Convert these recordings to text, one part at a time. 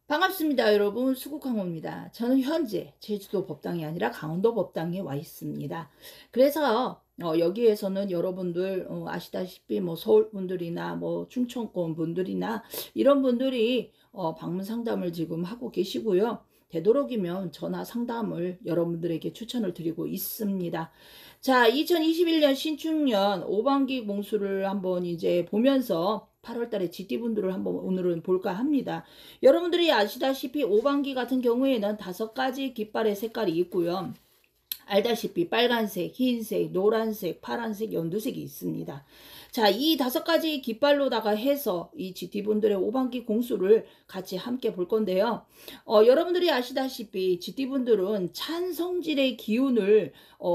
반갑습니다, 여러분. 수국항호입니다. 저는 현재 제주도 법당이 아니라 강원도 법당에 와 있습니다. 그래서 여기에서는 여러분들 아시다시피 뭐 서울 분들이나 뭐 충청권 분들이나 이런 분들이 방문 상담을 지금 하고 계시고요. 되도록이면 전화 상담을 여러분들에게 추천을 드리고 있습니다. 자, 2021년 신축년 5반기 공수를 한번 이제 보면서 8월 달에 GT분들을 한번 오늘은 볼까 합니다. 여러분들이 아시다시피 5반기 같은 경우에는 5가지 깃발의 색깔이 있고요. 알다시피 빨간색, 흰색, 노란색, 파란색, 연두색이 있습니다. 자, 이 5가지 깃발로다가 해서 이 GT분들의 5반기 공수를 같이 함께 볼 건데요. 여러분들이 아시다시피 GT분들은 찬성질의 기운을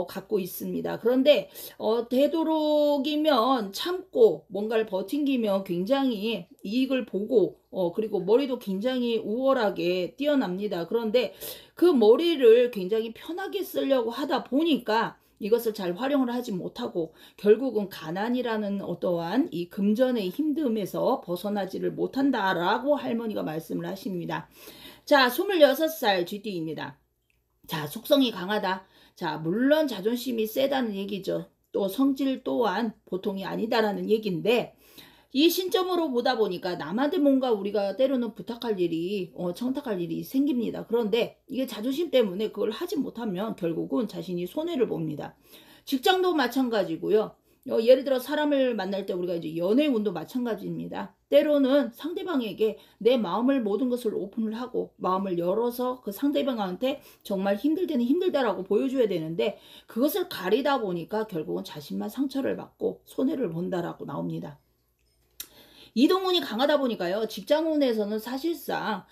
갖고 있습니다. 그런데 되도록이면 참고 뭔가를 버팅기면 굉장히 이익을 보고 그리고 머리도 굉장히 우월하게 뛰어납니다. 그런데 그 머리를 굉장히 편하게 쓰려고 하다 보니까 이것을 잘 활용을 하지 못하고 결국은 가난이라는 어떠한 이 금전의 힘듦에서 벗어나지를 못한다라고 할머니가 말씀을 하십니다. 자, 26살 GT입니다. 자, 속성이 강하다. 자, 물론 자존심이 세다는 얘기죠. 또 성질 또한 보통이 아니다라는 얘기인데, 이 신점으로 보다 보니까 남한테 뭔가 우리가 때로는 부탁할 일이 청탁할 일이 생깁니다. 그런데 이게 자존심 때문에 그걸 하지 못하면 결국은 자신이 손해를 봅니다. 직장도 마찬가지고요. 예를 들어 사람을 만날 때 우리가 이제 연애운도 마찬가지입니다. 때로는 상대방에게 내 마음을 모든 것을 오픈을 하고 마음을 열어서 그 상대방한테 정말 힘들 때는 힘들다라고 보여줘야 되는데 그것을 가리다 보니까 결국은 자신만 상처를 받고 손해를 본다라고 나옵니다. 이동운이 강하다 보니까요. 직장운에서는 사실상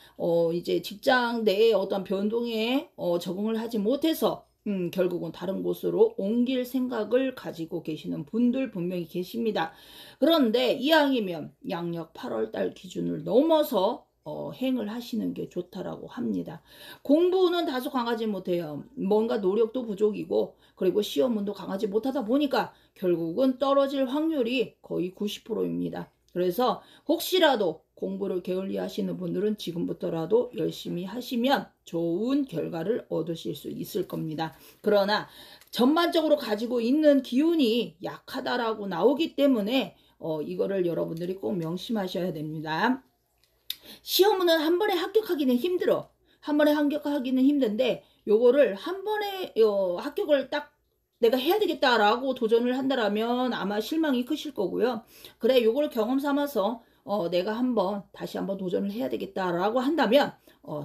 이제 직장 내의 어떤 변동에 적응을 하지 못해서 결국은 다른 곳으로 옮길 생각을 가지고 계시는 분들 분명히 계십니다. 그런데 이왕이면 양력 8월달 기준을 넘어서 행을 하시는 게 좋다라고 합니다. 공부는 다소 강하지 못해요. 뭔가 노력도 부족이고 그리고 시험운도 강하지 못하다 보니까 결국은 떨어질 확률이 거의 90%입니다. 그래서 혹시라도 공부를 게을리 하시는 분들은 지금부터라도 열심히 하시면 좋은 결과를 얻으실 수 있을 겁니다. 그러나 전반적으로 가지고 있는 기운이 약하다라고 나오기 때문에 이거를 여러분들이 꼭 명심하셔야 됩니다. 시험은 한 번에 합격하기는 힘들어. 한 번에 합격하기는 힘든데 요거를 한 번에 합격을 딱 내가 해야 되겠다라고 도전을 한다라면 아마 실망이 크실 거고요. 그래, 요걸 경험 삼아서 내가 다시 한번 도전을 해야 되겠다라고 한다면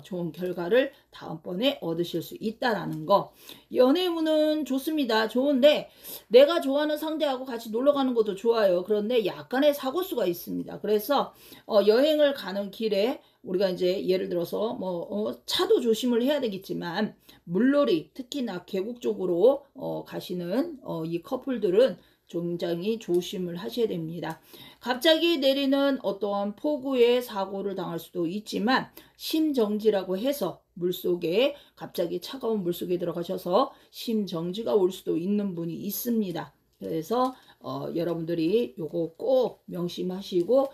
좋은 결과를 다음번에 얻으실 수 있다라는 거. 연애운은 좋습니다. 좋은데 내가 좋아하는 상대하고 같이 놀러 가는 것도 좋아요. 그런데 약간의 사고수가 있습니다. 그래서 여행을 가는 길에 우리가 이제 예를 들어서 차도 조심을 해야 되겠지만 물놀이 특히나 계곡 쪽으로 가시는 이 커플들은 굉장히 조심을 하셔야 됩니다. 갑자기 내리는 어떠한 폭우에 사고를 당할 수도 있지만 심정지라고 해서 물속에 갑자기 차가운 물속에 들어가셔서 심정지가 올 수도 있는 분이 있습니다. 그래서 여러분들이 요거 꼭 명심하시고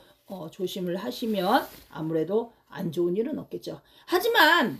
조심을 하시면 아무래도 안 좋은 일은 없겠죠. 하지만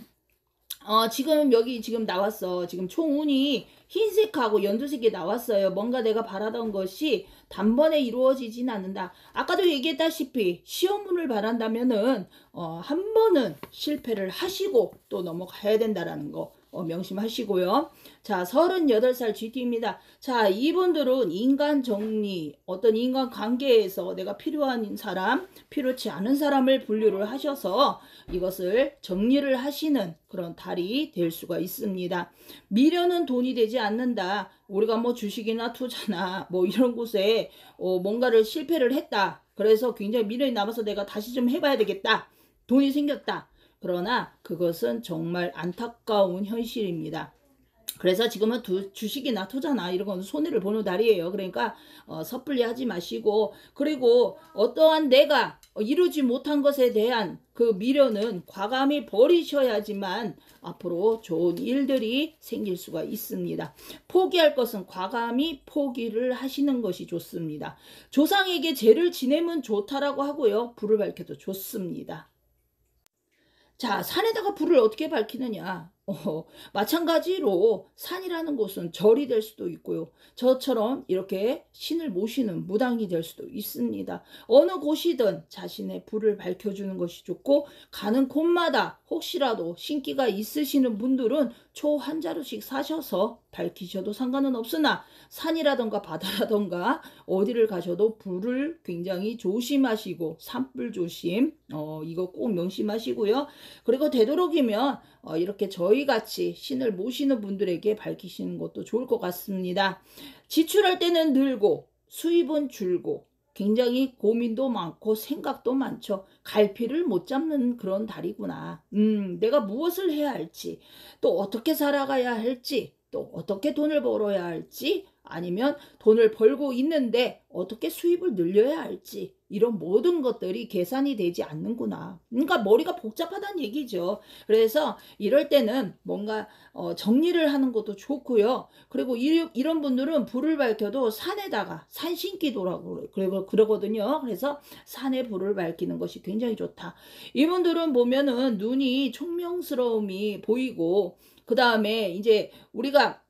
지금 여기 지금 나왔어. 지금 총운이 흰색하고 연두색이 나왔어요. 뭔가 내가 바라던 것이 단번에 이루어지진 않는다. 아까도 얘기했다시피 시험운을 바란다면은 한 번은 실패를 하시고 또 넘어가야 된다라는 거 명심하시고요. 자, 38살 GT입니다. 자, 이분들은 인간 정리, 어떤 인간 관계에서 내가 필요한 사람, 필요치 않은 사람을 분류를 하셔서 이것을 정리를 하시는 그런 달이 될 수가 있습니다. 미련은 돈이 되지 않는다. 우리가 뭐 주식이나 투자나 뭐 이런 곳에 뭔가를 실패를 했다. 그래서 굉장히 미련이 남아서 내가 다시 좀 해봐야 되겠다. 돈이 생겼다. 그러나 그것은 정말 안타까운 현실입니다. 그래서 지금은 주식이나 투자나 이런 건 손해를 보는 달이에요. 그러니까 섣불리 하지 마시고, 그리고 어떠한 내가 이루지 못한 것에 대한 그 미련은 과감히 버리셔야지만 앞으로 좋은 일들이 생길 수가 있습니다. 포기할 것은 과감히 포기를 하시는 것이 좋습니다. 조상에게 죄를 지내면 좋다라고 하고요. 불을 밝혀도 좋습니다. 자, 산에다가 불을 어떻게 밝히느냐? 마찬가지로 산이라는 곳은 절이 될 수도 있고요. 저처럼 이렇게 신을 모시는 무당이 될 수도 있습니다. 어느 곳이든 자신의 불을 밝혀주는 것이 좋고, 가는 곳마다 혹시라도 신기가 있으시는 분들은 초 한 자루씩 사셔서 밝히셔도 상관은 없으나, 산이라던가 바다라던가 어디를 가셔도 불을 굉장히 조심하시고, 산불 조심, 이거 꼭 명심하시고요. 그리고 되도록이면 이렇게 저희같이 신을 모시는 분들에게 밝히시는 것도 좋을 것 같습니다. 지출할 때는 늘고 수입은 줄고 굉장히 고민도 많고 생각도 많죠. 갈피를 못 잡는 그런 달이구나. 내가 무엇을 해야 할지, 또 어떻게 살아가야 할지, 또 어떻게 돈을 벌어야 할지, 아니면 돈을 벌고 있는데 어떻게 수입을 늘려야 할지, 이런 모든 것들이 계산이 되지 않는구나. 그러니까 머리가 복잡하다는 얘기죠. 그래서 이럴 때는 뭔가 정리를 하는 것도 좋고요. 그리고 이런 분들은 불을 밝혀도 산에다가 산신기도라고 그러거든요. 그래서 산에 불을 밝히는 것이 굉장히 좋다. 이분들은 보면은 눈이 총명스러움이 보이고, 그 다음에 이제 우리가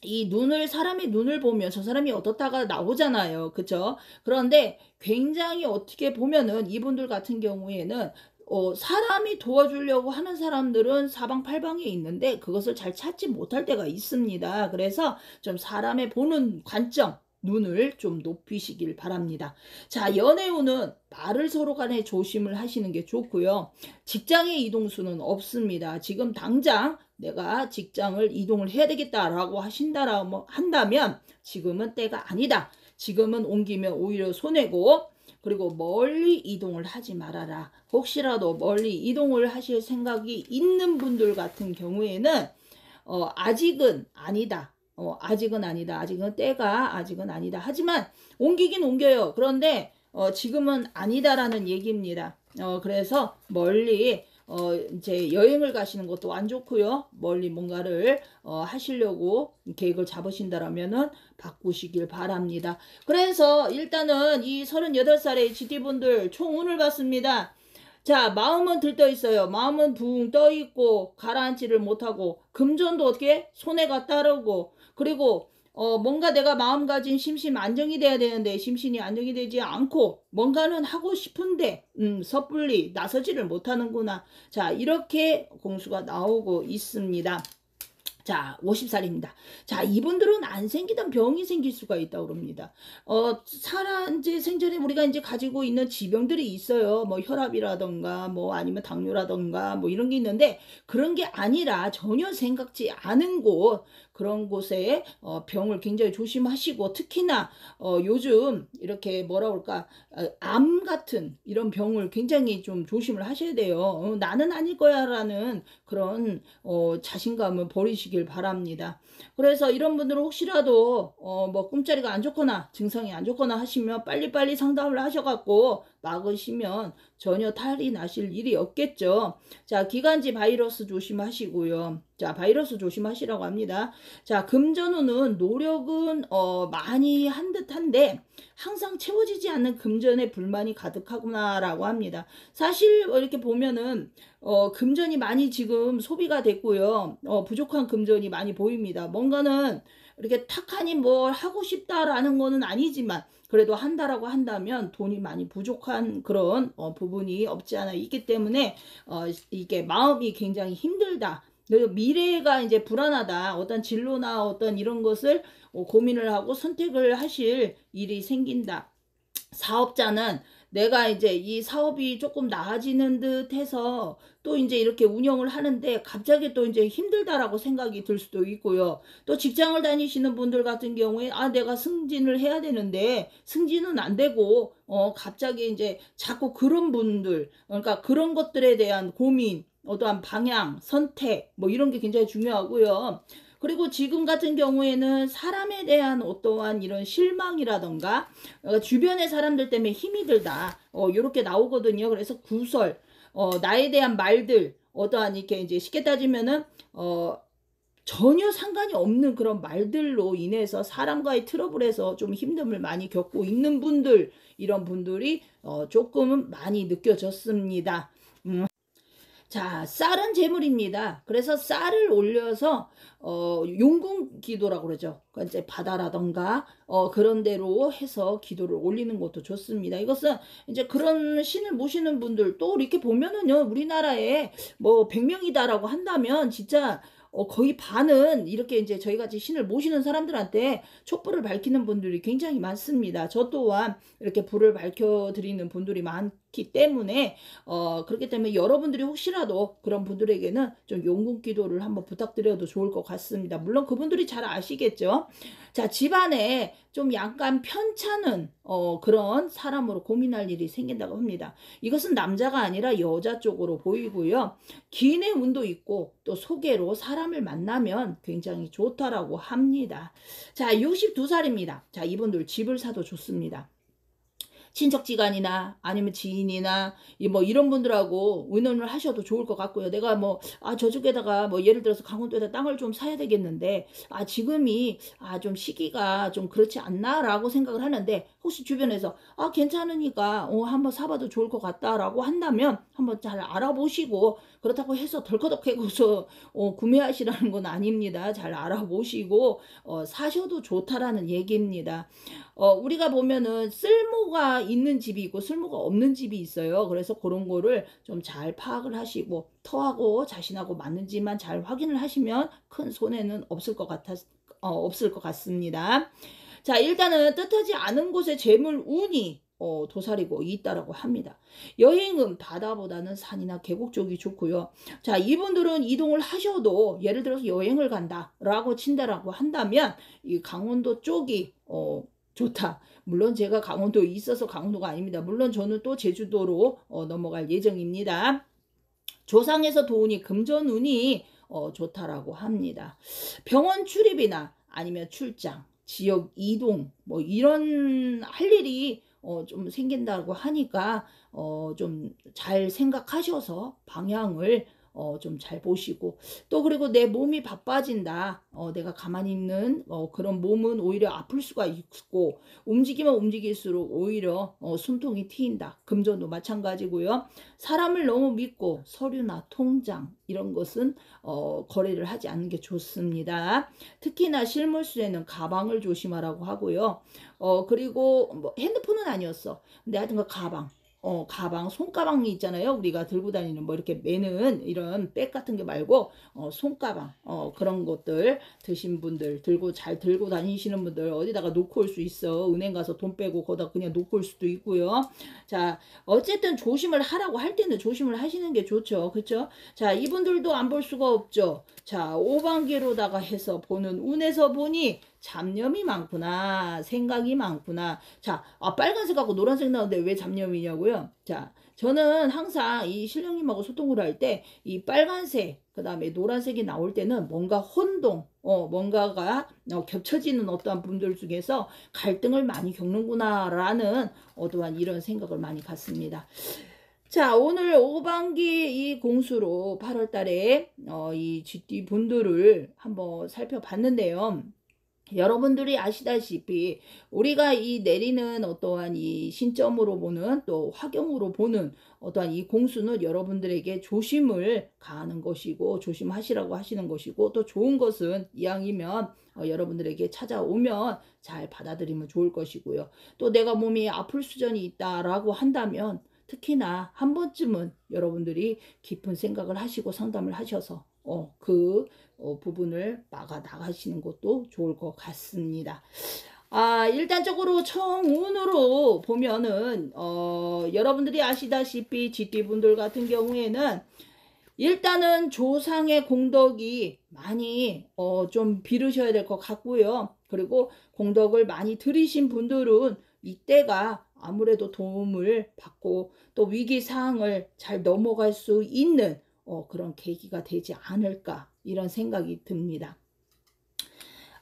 이 눈을, 사람의 눈을 보면 저 사람이 어떻다가 나오잖아요. 그쵸? 그런데 굉장히 어떻게 보면은 이분들 같은 경우에는 사람이 도와주려고 하는 사람들은 사방팔방에 있는데 그것을 잘 찾지 못할 때가 있습니다. 그래서 좀 사람의 보는 관점, 눈을 좀 높이시길 바랍니다. 자, 연애운은 말을 서로 간에 조심을 하시는 게 좋고요. 직장의 이동수는 없습니다. 지금 당장 내가 직장을 이동을 해야 되겠다라고 한다면 지금은 때가 아니다. 지금은 옮기면 오히려 손해고, 그리고 멀리 이동을 하지 말아라. 혹시라도 멀리 이동을 하실 생각이 있는 분들 같은 경우에는 아직은 아니다. 아직은 아니다. 아직은 때가 아직은 아니다. 하지만 옮기긴 옮겨요. 그런데 지금은 아니다라는 얘기입니다. 그래서 멀리 이제 여행을 가시는 것도 안 좋고요. 멀리 뭔가를 하시려고 계획을 잡으신다라면은 바꾸시길 바랍니다. 그래서 일단은 이 38살의 GT분들 총운을 봤습니다. 자, 마음은 들떠 있어요. 마음은 붕 떠 있고 가라앉지를 못하고, 금전도 어떻게 손해가 따르고, 그리고 뭔가 내가 마음가짐 심신 안정이 돼야 되는데 심신이 안정이 되지 않고 뭔가는 하고 싶은데 섣불리 나서지를 못하는구나. 자, 이렇게 공수가 나오고 있습니다. 자, 50살입니다. 자, 이분들은 안 생기던 병이 생길 수가 있다고 그럽니다. 이제 생전에 우리가 이제 가지고 있는 지병들이 있어요. 뭐 혈압이라던가, 뭐 아니면 당뇨라던가, 뭐 이런 게 있는데, 그런 게 아니라 전혀 생각지 않은 그런 곳에 병을 굉장히 조심하시고, 특히나 요즘 이렇게 뭐라 그럴까, 암 같은 이런 병을 굉장히 좀 조심을 하셔야 돼요. 나는 아닐 거야라는 그런 자신감을 버리시길 바랍니다. 그래서 이런 분들은 혹시라도 뭐 꿈자리가 안 좋거나 증상이 안 좋거나 하시면 빨리빨리 상담을 하셔갖고 막으시면 전혀 탈이 나실 일이 없겠죠. 자, 기관지 바이러스 조심하시고요. 자, 바이러스 조심하시라고 합니다. 자, 금전운은 노력은 많이 한 듯한데 항상 채워지지 않는 금전에 불만이 가득하구나라고 합니다. 사실 이렇게 보면은 금전이 많이 지금 소비가 됐고요. 부족한 금전이 많이 보입니다. 뭔가는 이렇게 탁하니 뭘 하고 싶다라는 거는 아니지만 그래도 한다라고 한다면 돈이 많이 부족한 그런 부분이 없지 않아 있기 때문에 이게 마음이 굉장히 힘들다. 그리고 미래가 이제 불안하다. 어떤 진로나 어떤 이런 것을 고민을 하고 선택을 하실 일이 생긴다. 사업자는 내가 이제 이 사업이 조금 나아지는 듯 해서 또 이제 이렇게 운영을 하는데 갑자기 또 이제 힘들다라고 생각이 들 수도 있고요. 또 직장을 다니시는 분들 같은 경우에 내가 승진을 해야 되는데 승진은 안 되고 갑자기 이제 자꾸 그런 분들, 그러니까 그런 것들에 대한 고민, 어떠한 방향, 선택 뭐 이런 게 굉장히 중요하고요. 그리고 지금 같은 경우에는 사람에 대한 어떠한 이런 실망이라던가 주변의 사람들 때문에 힘이 들다 이렇게 나오거든요. 그래서 구설, 나에 대한 말들, 어떠한 이렇게 이제 쉽게 따지면은 전혀 상관이 없는 그런 말들로 인해서 사람과의 트러블에서 좀 힘듦을 많이 겪고 있는 분들, 이런 분들이 조금은 많이 느껴졌습니다. 자, 쌀은 재물입니다. 그래서 쌀을 올려서 용궁 기도라고 그러죠. 그러니까 이제 바다라던가 그런 데로 해서 기도를 올리는 것도 좋습니다. 이것은 이제 그런 신을 모시는 분들 또 이렇게 보면은요, 우리나라에 뭐 100명이다라고 한다면 진짜 거의 반은 이렇게 이제 저희 같이 신을 모시는 사람들한테 촛불을 밝히는 분들이 굉장히 많습니다. 저 또한 이렇게 불을 밝혀드리는 분들이 많기 때문에 그렇기 때문에 여러분들이 혹시라도 그런 분들에게는 좀 용궁 기도를 한번 부탁드려도 좋을 것 같습니다. 물론 그분들이 잘 아시겠죠. 자, 집안에 좀 약간 편찮은 그런 사람으로 고민할 일이 생긴다고 합니다. 이것은 남자가 아니라 여자 쪽으로 보이고요. 기인의 운도 있고 또 소개로 사람을 만나면 굉장히 좋다라고 합니다. 자, 62살입니다. 자, 이분들 집을 사도 좋습니다. 친척지간이나 아니면 지인이나 뭐 이런 분들하고 의논을 하셔도 좋을 것 같고요. 내가 뭐 저쪽에다가 뭐 예를 들어서 강원도에다 땅을 좀 사야 되겠는데 지금이 좀 시기가 좀 그렇지 않나라고 생각을 하는데 혹시 주변에서 괜찮으니까 한번 사봐도 좋을 것 같다라고 한다면 한번 잘 알아보시고 그렇다고 해서 덜커덕 해고서 구매하시라는 건 아닙니다. 잘 알아보시고 사셔도 좋다라는 얘기입니다. 우리가 보면은 쓸모가 있는 집이 있고 쓸모가 없는 집이 있어요. 그래서 그런 거를 좀 잘 파악을 하시고 터하고 자신하고 맞는지만 잘 확인을 하시면 큰 손해는 없을 것 같습니다. 자, 일단은 뜻하지 않은 곳에 재물 운이 도사리고 있다라고 합니다. 여행은 바다보다는 산이나 계곡 쪽이 좋고요. 자, 이분들은 이동을 하셔도 예를 들어서 여행을 간다라고 친다라고 한다면 이 강원도 쪽이 좋다. 물론 제가 강원도에 있어서 강원도가 아닙니다. 물론 저는 또 제주도로 넘어갈 예정입니다. 조상에서 도운이 금전운이 좋다라고 합니다. 병원 출입이나 아니면 출장, 지역 이동 뭐 이런 할 일이 좀 생긴다고 하니까 좀 잘 생각하셔서 방향을 좀 잘 보시고 또 그리고 내 몸이 바빠진다. 내가 가만히 있는 그런 몸은 오히려 아플 수가 있고 움직이면 움직일수록 오히려 숨통이 트인다. 금전도 마찬가지고요. 사람을 너무 믿고 서류나 통장 이런 것은 거래를 하지 않는 게 좋습니다. 특히나 실물수에는 가방을 조심하라고 하고요. 그리고 뭐 핸드폰은 아니었어. 근데 하여튼 그 가방, 손가방이 있잖아요. 우리가 들고 다니는 뭐 이렇게 매는 이런 백 같은 게 말고 손가방, 그런 것들 드신 분들, 잘 들고 다니시는 분들 어디다가 놓고 올 수 있어. 은행 가서 돈 빼고 거기다 그냥 놓고 올 수도 있고요. 자, 어쨌든 조심을 하라고 할 때는 조심을 하시는 게 좋죠. 그렇죠? 자, 이분들도 안 볼 수가 없죠. 자, 오반기로다가 해서 보는 운에서 보니 잡념이 많구나. 생각이 많구나. 자, 빨간색하고 노란색 나오는데 왜 잡념이냐고요? 자, 저는 항상 이 신령님하고 소통을 할 때 이 빨간색, 그 다음에 노란색이 나올 때는 뭔가 혼동, 뭔가가 겹쳐지는 어떠한 분들 중에서 갈등을 많이 겪는구나라는 어떠한 이런 생각을 많이 갖습니다. 자, 오늘 오반기 이 공수로 8월 달에 이 GT 분들을 한번 살펴봤는데요. 여러분들이 아시다시피 우리가 이 내리는 어떠한 이 신점으로 보는 또 화경으로 보는 어떠한 이 공수는 여러분들에게 조심을 가하는 것이고 조심하시라고 하시는 것이고 또 좋은 것은 이왕이면 여러분들에게 찾아오면 잘 받아들이면 좋을 것이고요. 또 내가 몸이 아플 수전이 있다라고 한다면 특히나 한 번쯤은 여러분들이 깊은 생각을 하시고 상담을 하셔서 부분을 막아 나가시는 것도 좋을 것 같습니다. 일단적으로 청운으로 보면은 여러분들이 아시다시피 GT분들 같은 경우에는 일단은 조상의 공덕이 많이 좀 빌으셔야 될 것 같고요. 그리고 공덕을 많이 들이신 분들은 이때가 아무래도 도움을 받고 또 위기 상황을 잘 넘어갈 수 있는 그런 계기가 되지 않을까 이런 생각이 듭니다.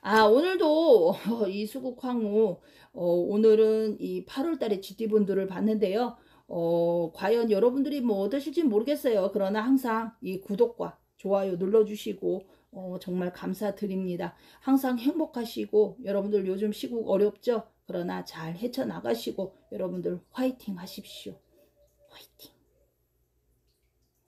오늘도 이 수국황후 오늘은 이 8월달에 GT분들을 봤는데요. 과연 여러분들이 뭐 어떠실지 모르겠어요. 그러나 항상 이 구독과 좋아요 눌러주시고 정말 감사드립니다. 항상 행복하시고 여러분들 요즘 시국 어렵죠? 그러나 잘 헤쳐나가시고 여러분들 화이팅 하십시오. 화이팅!